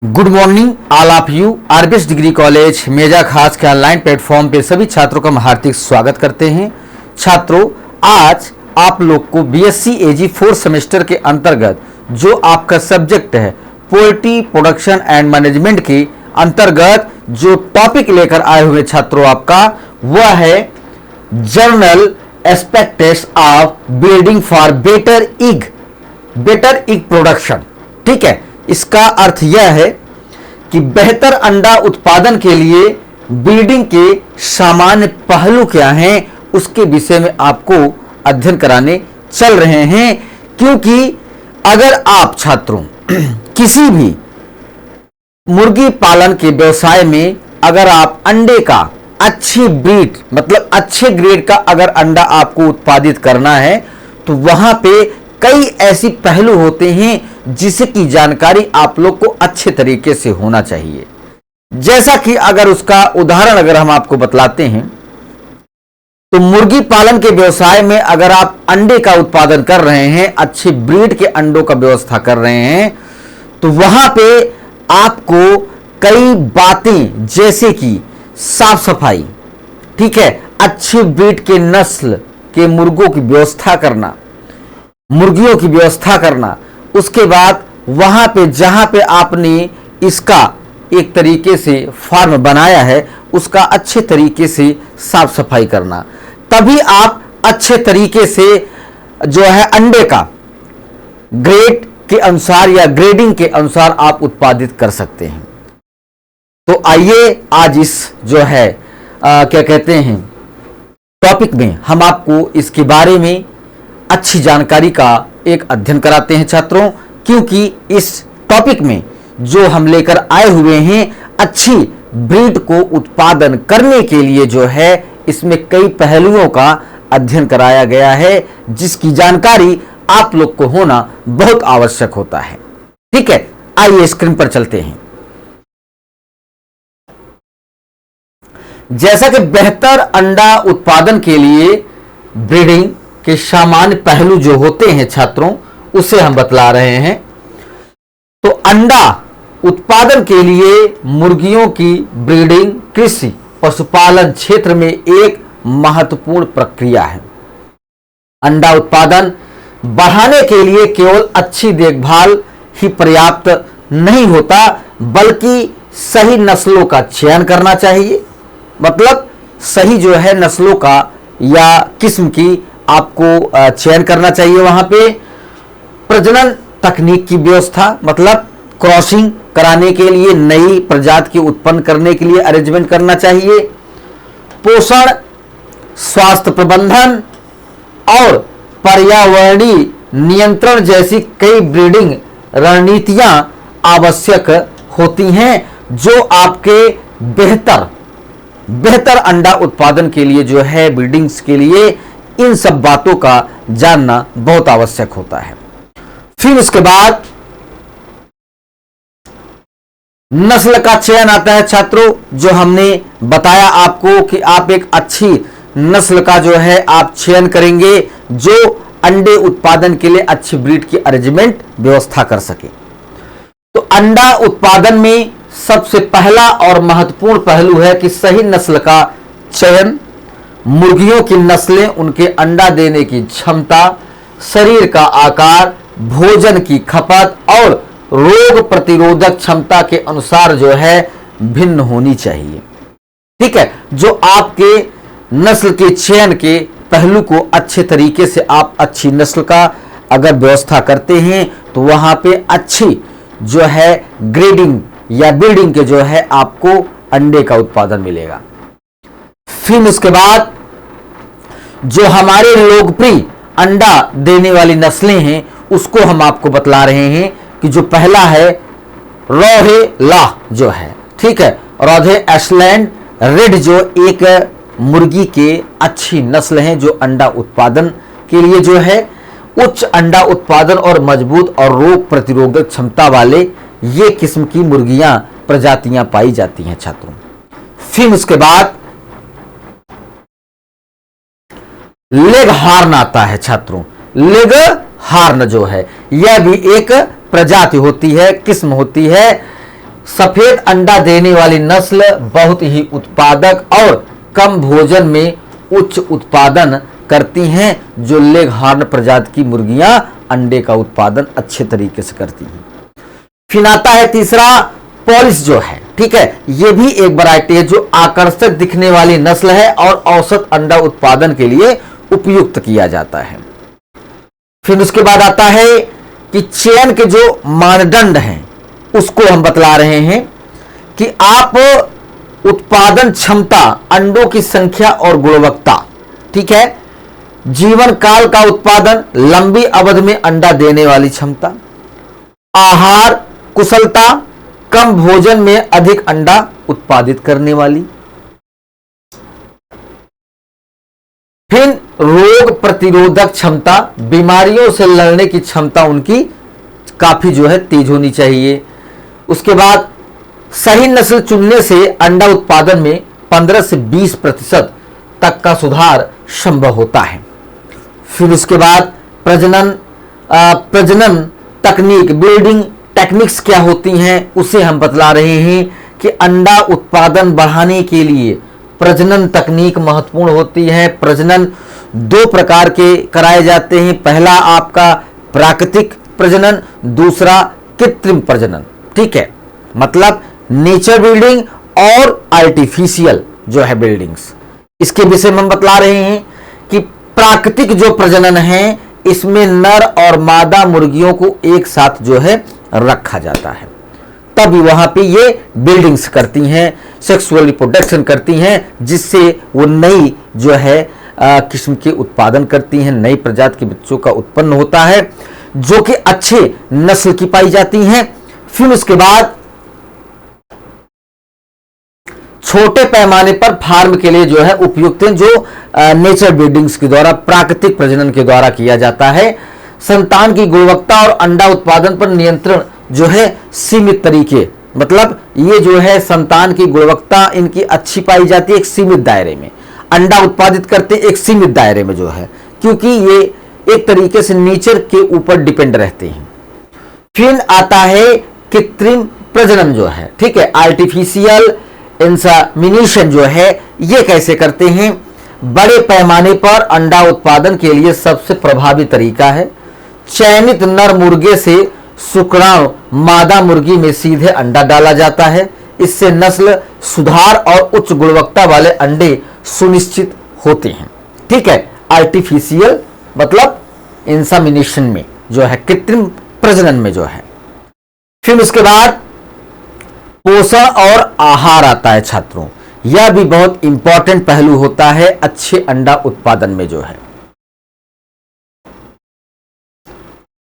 Good morning all of you. RBS degree college Meja Khas के online platform पे सभी छात्रों का हम हार्दिक स्वागत करते हैं। छात्रों, आज आप लोग को बीएससी एजी 4 सेमेस्टर के अंतर्गत जो आपका सब्जेक्ट है पोल्ट्री प्रोडक्शन एंड मैनेजमेंट के अंतर्गत जो टॉपिक लेकर आए हुए छात्रों आपका वह है general aspects of breeding for better egg production. ठीक है, इसका अर्थ यह है कि बेहतर अंडा उत्पादन के लिए ब्रीडिंग के सामान्य पहलू क्या हैं उसके विषय में आपको अध्ययन कराने चल रहे हैं। क्योंकि अगर आप छात्रों किसी भी मुर्गी पालन के व्यवसाय में अगर आप अंडे का अच्छी ब्रीड मतलब अच्छे ग्रेड का अगर अंडा आपको उत्पादित करना है तो वहां पे कई ऐसी पहलू होते हैं जिसकी जानकारी आप लोग को अच्छे तरीके से होना चाहिए। जैसा कि अगर उसका उदाहरण अगर हम आपको बतलाते हैं तो मुर्गी पालन के व्यवसाय में अगर आप अंडे का उत्पादन कर रहे हैं, अच्छी ब्रीड के अंडों का व्यवस्था कर रहे हैं, तो वहां पे आपको कई बातें जैसे कि साफ सफाई, ठीक है, अच्छी ब्रीड के नस्ल के मुर्गों की व्यवस्था करना, मुर्गियों की व्यवस्था करना, उसके बाद वहां पे जहां पे आपने इसका एक तरीके से फार्म बनाया है उसका अच्छे तरीके से साफ सफाई करना, तभी आप अच्छे तरीके से जो है अंडे का ग्रेड के अनुसार या ग्रेडिंग के अनुसार आप उत्पादित कर सकते हैं। तो आइए आज इस जो है क्या कहते हैं टॉपिक में हम आपको इसके बारे में अच्छी जानकारी का एक अध्ययन कराते हैं छात्रों। क्योंकि इस टॉपिक में जो हम लेकर आए हुए हैं अच्छी ब्रीड को उत्पादन करने के लिए जो है इसमें कई पहलुओं का अध्ययन कराया गया है जिसकी जानकारी आप लोग को होना बहुत आवश्यक होता है। ठीक है, आइए स्क्रीन पर चलते हैं। जैसा कि बेहतर अंडा उत्पादन के लिए ब्रीडिंग के सामान्य पहलू जो होते हैं छात्रों उसे हम बतला रहे हैं। तो अंडा उत्पादन के लिए मुर्गियों की ब्रीडिंग कृषि पशुपालन क्षेत्र में एक महत्वपूर्ण प्रक्रिया है। अंडा उत्पादन बढ़ाने के लिए केवल अच्छी देखभाल ही पर्याप्त नहीं होता बल्कि सही नस्लों का चयन करना चाहिए। मतलब सही जो है नस्लों का या किस्म की आपको चयन करना चाहिए। वहां पे प्रजनन तकनीक की व्यवस्था मतलब क्रॉसिंग कराने के लिए नई प्रजाति की उत्पन्न करने के लिए अरेंजमेंट करना चाहिए। पोषण, स्वास्थ्य प्रबंधन और पर्यावरणीय नियंत्रण जैसी कई ब्रीडिंग रणनीतियां आवश्यक होती हैं जो आपके बेहतर अंडा उत्पादन के लिए जो है ब्रीडिंग्स के लिए इन सब बातों का जानना बहुत आवश्यक होता है। फिर उसके बाद नस्ल का चयन आता है छात्रों, जो हमने बताया आपको कि आप एक अच्छी नस्ल का जो है आप चयन करेंगे जो अंडे उत्पादन के लिए अच्छी ब्रीड की अरेंजमेंट व्यवस्था कर सके। तो अंडा उत्पादन में सबसे पहला और महत्वपूर्ण पहलू है कि सही नस्ल का चयन। मुर्गियों की नस्लें उनके अंडा देने की क्षमता, शरीर का आकार, भोजन की खपत और रोग प्रतिरोधक क्षमता के अनुसार जो है भिन्न होनी चाहिए। ठीक है, जो आपके नस्ल के चयन के पहलू को अच्छे तरीके से आप अच्छी नस्ल का अगर व्यवस्था करते हैं तो वहां पे अच्छी जो है ग्रेडिंग या ब्रीडिंग के जो है आपको अंडे का उत्पादन मिलेगा। फिर उसके बाद जो हमारे लोकप्रिय अंडा देने वाली नस्लें हैं उसको हम आपको बतला रहे हैं कि जो पहला है रोहेला जो है, ठीक है, रोधे एशलैंड रेड जो एक मुर्गी के अच्छी नस्ल है जो अंडा उत्पादन के लिए जो है उच्च अंडा उत्पादन और मजबूत और रोग प्रतिरोधक क्षमता वाले ये किस्म की मुर्गियां प्रजातियां पाई जाती हैं छात्रों। फिर उसके बाद लेग हार्न आता है छात्रों। लेग हार्न जो है यह भी एक प्रजाति होती है, किस्म होती है सफेद अंडा देने वाली नस्ल बहुत ही उत्पादक और कम भोजन में उच्च उत्पादन करती हैं। जो लेग हॉर्न प्रजाति की मुर्गियां अंडे का उत्पादन अच्छे तरीके से करती हैं। फिर आता है तीसरा पॉलिश जो है, ठीक है, ये भी एक वैरायटी है जो आकर्षक दिखने वाली नस्ल है और औसत अंडा उत्पादन के लिए उपयुक्त किया जाता है। फिर उसके बाद आता है कि चयन के जो मानदंड हैं उसको हम बतला रहे हैं कि आप उत्पादन क्षमता, अंडों की संख्या और गुणवत्ता, ठीक है, जीवन काल का उत्पादन, लंबी अवधि में अंडा देने वाली क्षमता, आहार कुशलता, कम भोजन में अधिक अंडा उत्पादित करने वाली, फिर रोग प्रतिरोधक क्षमता, बीमारियों से लड़ने की क्षमता उनकी काफी जो है तेज होनी चाहिए। उसके बाद सही नस्ल चुनने से अंडा उत्पादन में 15 से 20% तक का सुधार संभव होता है। फिर उसके बाद प्रजनन तकनीक, ब्रीडिंग टेक्निक्स क्या होती हैं उसे हम बतला रहे हैं कि अंडा उत्पादन बढ़ाने के लिए प्रजनन तकनीक महत्वपूर्ण होती है। प्रजनन 2 प्रकार के कराए जाते हैं, पहला आपका प्राकृतिक प्रजनन, दूसरा कृत्रिम प्रजनन, ठीक है, मतलब नेचर ब्रीडिंग और आर्टिफिशियल जो है ब्रीडिंग्स। इसके विषय में हम बतला रहे हैं कि प्राकृतिक जो प्रजनन है इसमें नर और मादा मुर्गियों को एक साथ जो है रखा जाता है, तभी वहां पे ये बिल्डिंग्स करती हैं, सेक्सुअल रिप्रोडक्शन करती हैं, जिससे वो नई जो है किस्म के उत्पादन करती हैं, नई प्रजाति के बच्चों का उत्पन्न होता है जो कि अच्छे नस्ल की पाई जाती हैं। फिर उसके बाद छोटे पैमाने पर फार्म के लिए जो है उपयुक्त हैं, जो नेचर ब्रीडिंग्स के द्वारा, प्राकृतिक प्रजनन के द्वारा किया जाता है। संतान की गुणवत्ता और अंडा उत्पादन पर नियंत्रण जो है सीमित तरीके, मतलब ये जो है संतान की गुणवत्ता इनकी अच्छी पाई जाती है एक सीमित दायरे में, अंडा उत्पादित करते एक सीमित दायरे में जो है, क्योंकि ये एक तरीके से नेचर के ऊपर डिपेंड रहते हैं। फिर आता है कृत्रिम प्रजनन जो है, ठीक है, आर्टिफिशियल इंसेमिनेशन जो है, ये कैसे करते हैं? बड़े पैमाने पर अंडा उत्पादन के लिए सबसे प्रभावी तरीका है चयनित नर मुर्गे से शुक्राणु मादा मुर्गी में सीधे अंडा डाला जाता है। इससे नस्ल सुधार और उच्च गुणवत्ता वाले अंडे सुनिश्चित होते हैं, ठीक है, आर्टिफिशियल मतलब इंसेमिनेशन में जो है, कृत्रिम प्रजनन में जो है। फिर उसके बाद पोषण और आहार आता है छात्रों, यह भी बहुत इंपॉर्टेंट पहलू होता है अच्छे अंडा उत्पादन में जो है।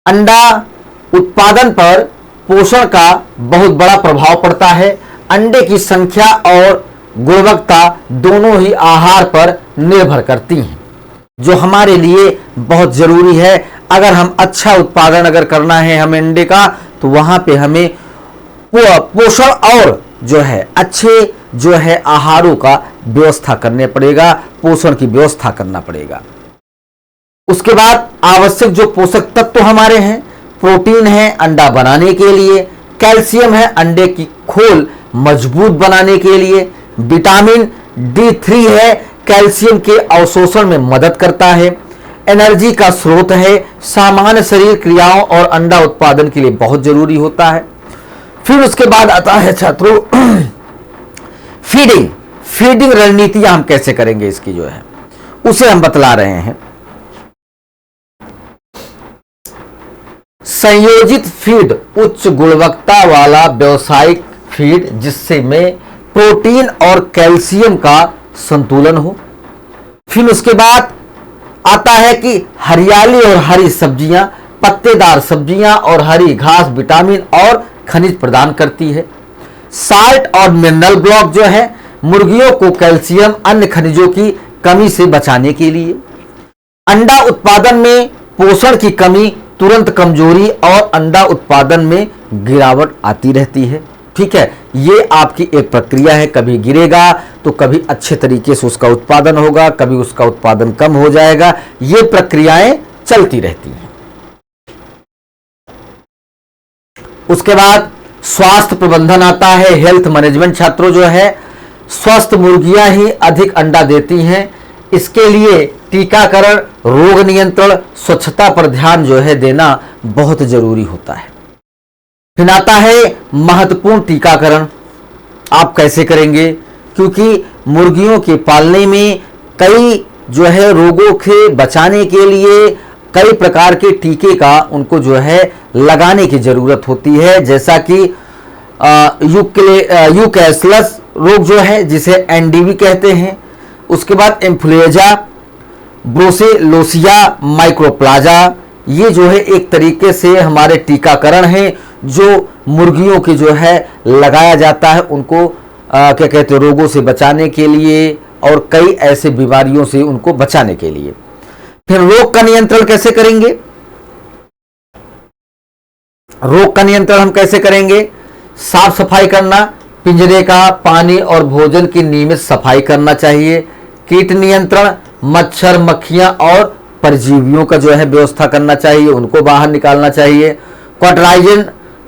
अंडा उत्पादन पर पोषण का बहुत बड़ा प्रभाव पड़ता है। अंडे की संख्या और गुणवत्ता दोनों ही आहार पर निर्भर करती हैं, जो हमारे लिए बहुत जरूरी है। अगर हम अच्छा उत्पादन अगर करना है हमें अंडे का, तो वहां पे हमें पोषण और जो है अच्छे जो है आहारों का व्यवस्था करने पड़ेगा, पोषण की व्यवस्था करना पड़ेगा। उसके बाद आवश्यक जो पोषक तत्व हमारे हैं, प्रोटीन है अंडा बनाने के लिए, कैल्शियम है अंडे की खोल मजबूत बनाने के लिए, विटामिन D3 है कैल्शियम के अवशोषण में मदद करता है, एनर्जी का स्रोत है, सामान्य शरीर क्रियाओं और अंडा उत्पादन के लिए बहुत जरूरी होता है। फिर उसके बाद आता है छात्रों फीडिंग रणनीतियां हम कैसे करेंगे इसकी जो है उसे हम बतला रहे हैं। संयोजित फीड उच्च गुणवत्ता वाला व्यावसायिक फीड जिससे में प्रोटीन और कैल्शियम का संतुलन हो। फिर उसके बाद आता है कि हरियाली और हरी सब्जियां, पत्तेदार सब्जियां और हरी घास विटामिन और खनिज प्रदान करती है। साल्ट और मिनरल ब्लॉक जो है मुर्गियों को कैल्शियम अन्य खनिजों की कमी से बचाने के लिए। अंडा उत्पादन में पोषण की कमी तुरंत कमजोरी और अंडा उत्पादन में गिरावट आती रहती है, ठीक है, ये आपकी एक प्रक्रिया है, कभी गिरेगा तो कभी अच्छे तरीके से उसका उत्पादन होगा, कभी उसका उत्पादन कम हो जाएगा, ये प्रक्रियाएं चलती रहती हैं। उसके बाद स्वास्थ्य प्रबंधन आता है, हेल्थ मैनेजमेंट छात्रों जो है, स्वस्थ मुर्गियां ही अधिक अंडा देती हैं, इसके लिए टीकाकरण, रोग नियंत्रण, स्वच्छता पर ध्यान जो है देना बहुत जरूरी होता है। फिर आता है महत्वपूर्ण टीकाकरण। आप कैसे करेंगे, क्योंकि मुर्गियों के पालने में कई जो है रोगों से बचाने के लिए कई प्रकार के टीके का उनको जो है लगाने की जरूरत होती है, जैसा कि यूकैसलस रोग जो है जिसे एनडीवी कहते हैं, उसके बाद इन्फ्लुएंजा, ब्रुसेलोसिया, माइक्रोप्लाजा, ये जो है एक तरीके से हमारे टीकाकरण हैं जो मुर्गियों के जो है लगाया जाता है उनको क्या कहते हैं रोगों से बचाने के लिए और कई ऐसे बीमारियों से उनको बचाने के लिए। फिर रोग का नियंत्रण कैसे करेंगे, रोग का नियंत्रण हम कैसे करेंगे, साफ सफाई करना, पिंजरे का पानी और भोजन की नियमित सफाई करना चाहिए, कीट नियंत्रण, मच्छर मक्खियां और परजीवियों का जो है व्यवस्था करना चाहिए, उनको बाहर निकालना चाहिए,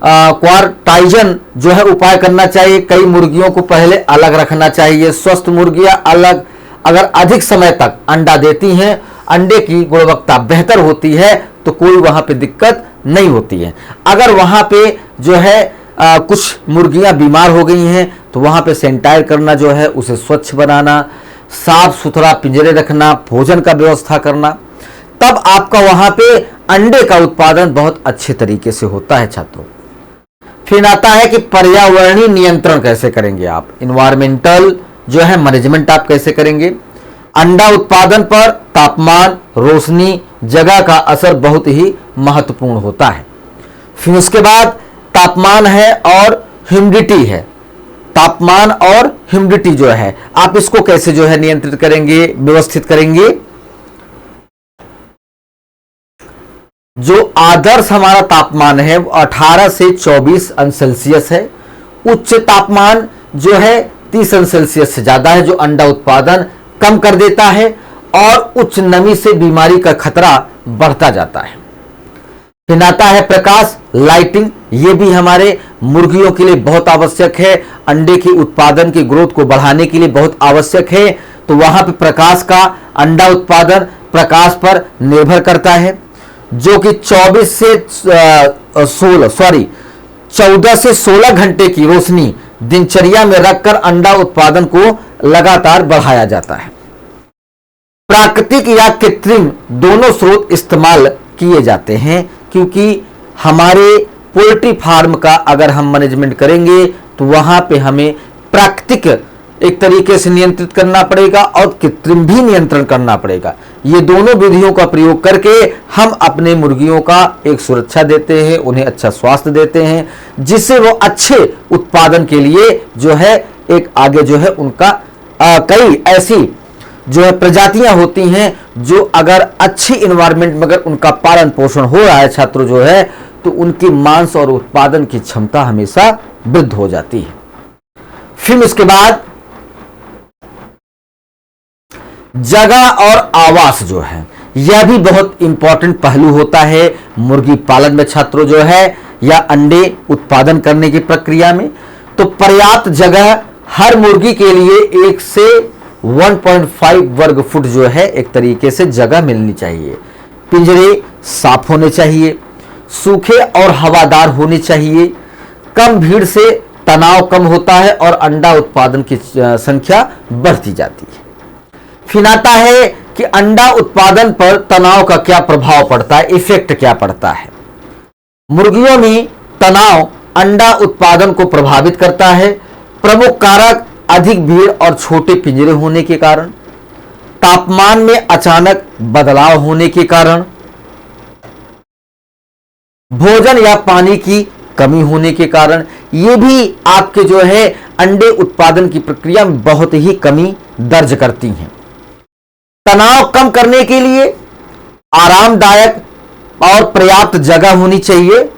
क्वारटाइजन जो है उपाय करना चाहिए, कई मुर्गियों को पहले अलग रखना चाहिए, स्वस्थ मुर्गियां अलग अगर अधिक समय तक अंडा देती हैं, अंडे की गुणवत्ता बेहतर होती है तो कोई वहां पे दिक्कत नहीं होती है। अगर वहां पे जो है कुछ मुर्गियां बीमार हो गई हैं तो वहां पे सैनिटाइज करना जो है उसे स्वच्छ बनाना, साफ सुथरा पिंजरे रखना, भोजन का व्यवस्था करना, तब आपका वहां पे अंडे का उत्पादन बहुत अच्छे तरीके से होता है छात्रों। फिर आता है कि पर्यावरणीय नियंत्रण कैसे करेंगे आप, इन्वायरमेंटल जो है मैनेजमेंट आप कैसे करेंगे। अंडा उत्पादन पर तापमान, रोशनी, जगह का असर बहुत ही महत्वपूर्ण होता है। फिर उसके बाद तापमान है और ह्यूमिडिटी है, तापमान और ह्यूमिडिटी जो है आप इसको कैसे जो है नियंत्रित करेंगे, व्यवस्थित करेंगे। जो आदर्श हमारा तापमान है वो 18 से 24 अंश सेल्सियस है, उच्च तापमान जो है 30 अंश सेल्सियस से ज्यादा है जो अंडा उत्पादन कम कर देता है और उच्च नमी से बीमारी का खतरा बढ़ता जाता है। फिर आता है प्रकाश, लाइटिंग, ये भी हमारे मुर्गियों के लिए बहुत आवश्यक है, अंडे के उत्पादन की ग्रोथ को बढ़ाने के लिए बहुत आवश्यक है, तो वहां पे प्रकाश का अंडा उत्पादन प्रकाश पर निर्भर करता है, जो कि 14 से 16 घंटे की रोशनी दिनचर्या में रखकर अंडा उत्पादन को लगातार बढ़ाया जाता है। प्राकृतिक या कृत्रिम दोनों स्रोत इस्तेमाल किए जाते हैं, क्योंकि हमारे पोल्ट्री फार्म का अगर हम मैनेजमेंट करेंगे तो वहां पे हमें प्राकृतिक एक तरीके से नियंत्रित करना पड़ेगा और कृत्रिम भी नियंत्रण करना पड़ेगा। ये दोनों विधियों का प्रयोग करके हम अपने मुर्गियों का एक सुरक्षा देते हैं, उन्हें अच्छा स्वास्थ्य देते हैं, जिससे वो अच्छे उत्पादन के लिए जो है एक आगे जो है उनका कई ऐसी जो है प्रजातियां होती हैं जो अगर अच्छी इन्वायरमेंट में अगर उनका पालन पोषण हो रहा है छात्रों जो है तो उनकी मांस और उत्पादन की क्षमता हमेशा वृद्धि हो जाती है। फिर उसके बाद जगह और आवास जो है यह भी बहुत इंपॉर्टेंट पहलू होता है मुर्गी पालन में छात्रों जो है या अंडे उत्पादन करने की प्रक्रिया में। तो पर्याप्त जगह हर मुर्गी के लिए 1 से 1.5 वर्ग फुट जो है एक तरीके से जगह मिलनी चाहिए। पिंजरे साफ होने चाहिए, सूखे और हवादार होने चाहिए, कम भीड़ से तनाव कम होता है और अंडा उत्पादन की संख्या बढ़ती जाती है। फिर आता है कि अंडा उत्पादन पर तनाव का क्या प्रभाव पड़ता है, इफेक्ट क्या पड़ता है। मुर्गियों में तनाव अंडा उत्पादन को प्रभावित करता है। प्रमुख कारक अधिक भीड़ और छोटे पिंजरे होने के कारण, तापमान में अचानक बदलाव होने के कारण, भोजन या पानी की कमी होने के कारण, ये भी आपके जो है अंडे उत्पादन की प्रक्रिया में बहुत ही कमी दर्ज करती हैं। तनाव कम करने के लिए आरामदायक और पर्याप्त जगह होनी चाहिए,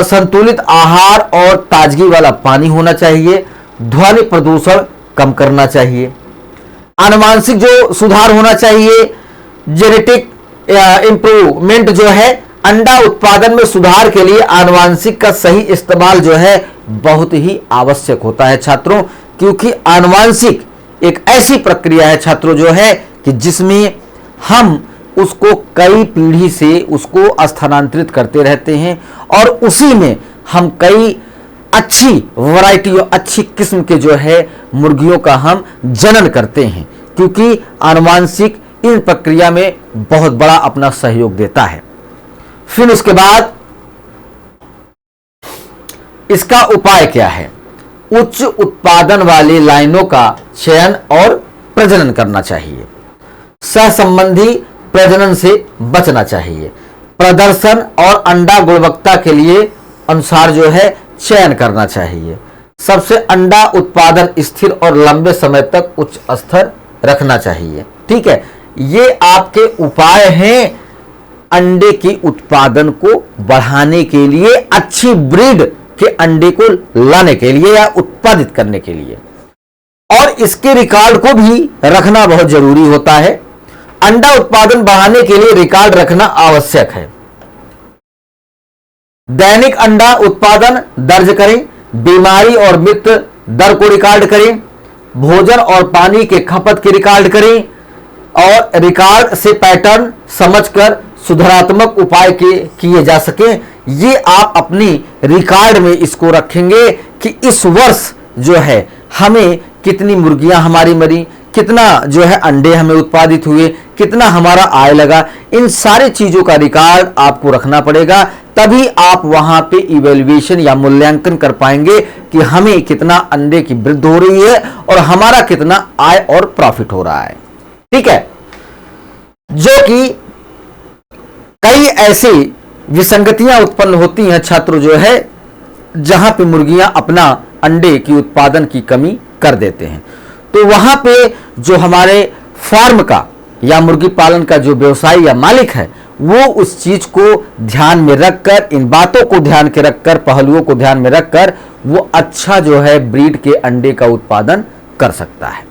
संतुलित आहार और ताजगी वाला पानी होना चाहिए, ध्वनि प्रदूषण कम करना चाहिए, आनुवांशिक जो सुधार होना चाहिए, जेनेटिक इंप्रूवमेंट जो है अंडा उत्पादन में सुधार के लिए आनुवांशिक का सही इस्तेमाल जो है बहुत ही आवश्यक होता है छात्रों, क्योंकि आनुवांशिक एक ऐसी प्रक्रिया है छात्रों जो है कि जिसमें हम उसको कई पीढ़ी से उसको स्थानांतरित करते रहते हैं और उसी में हम कई अच्छी वैरायटी और अच्छी किस्म के जो है मुर्गियों का हम जनन करते हैं, क्योंकि आनुवांशिक इन प्रक्रिया में बहुत बड़ा अपना सहयोग देता है। फिर उसके बाद इसका उपाय क्या है? उच्च उत्पादन वाली लाइनों का चयन और प्रजनन करना चाहिए। सहसंबंधी प्रजनन से बचना चाहिए। प्रदर्शन और अंडा गुणवत्ता के लिए अनुसार जो है चयन करना चाहिए। सबसे अंडा उत्पादन स्थिर और लंबे समय तक उच्च स्तर रखना चाहिए। ठीक है, ये आपके उपाय हैं अंडे के उत्पादन को बढ़ाने के लिए, अच्छी ब्रीड के अंडे को लाने के लिए या उत्पादित करने के लिए। और इसके रिकॉर्ड को भी रखना बहुत जरूरी होता है। अंडा उत्पादन बढ़ाने के लिए रिकॉर्ड रखना आवश्यक है। दैनिक अंडा उत्पादन दर्ज करें। बीमारी और मृत्यु दर को रिकॉर्ड करें। भोजन और पानी के खपत के रिकॉर्ड करें और रिकॉर्ड से पैटर्न समझकर सुधारात्मक उपाय किए जा सके। ये आप अपनी रिकॉर्ड में इसको रखेंगे कि इस वर्ष जो है हमें कितनी मुर्गियां हमारी मरी, कितना जो है अंडे हमें उत्पादित हुए, कितना हमारा आय लगा। इन सारी चीजों का रिकॉर्ड आपको रखना पड़ेगा, तभी आप वहां पे इवैल्यूएशन या मूल्यांकन कर पाएंगे कि हमें कितना अंडे की वृद्धि हो रही है और हमारा कितना आय और प्रॉफिट हो रहा है। ठीक है, जो कि कई ऐसी विसंगतियां उत्पन्न होती हैं छात्रों जो है जहां पे मुर्गियां अपना अंडे की उत्पादन की कमी कर देते हैं। तो वहां पे जो हमारे फार्म का या मुर्गी पालन का जो व्यवसायी या मालिक है वो उस चीज को ध्यान में रखकर, इन बातों को ध्यान के रखकर, पहलुओं को ध्यान में रखकर वो अच्छा जो है ब्रीड के अंडे का उत्पादन कर सकता है।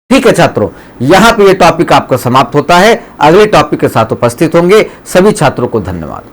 ठीक है छात्रों, यहां पे ये टॉपिक आपका समाप्त होता है। अगले टॉपिक के साथ उपस्थित होंगे। सभी छात्रों को धन्यवाद।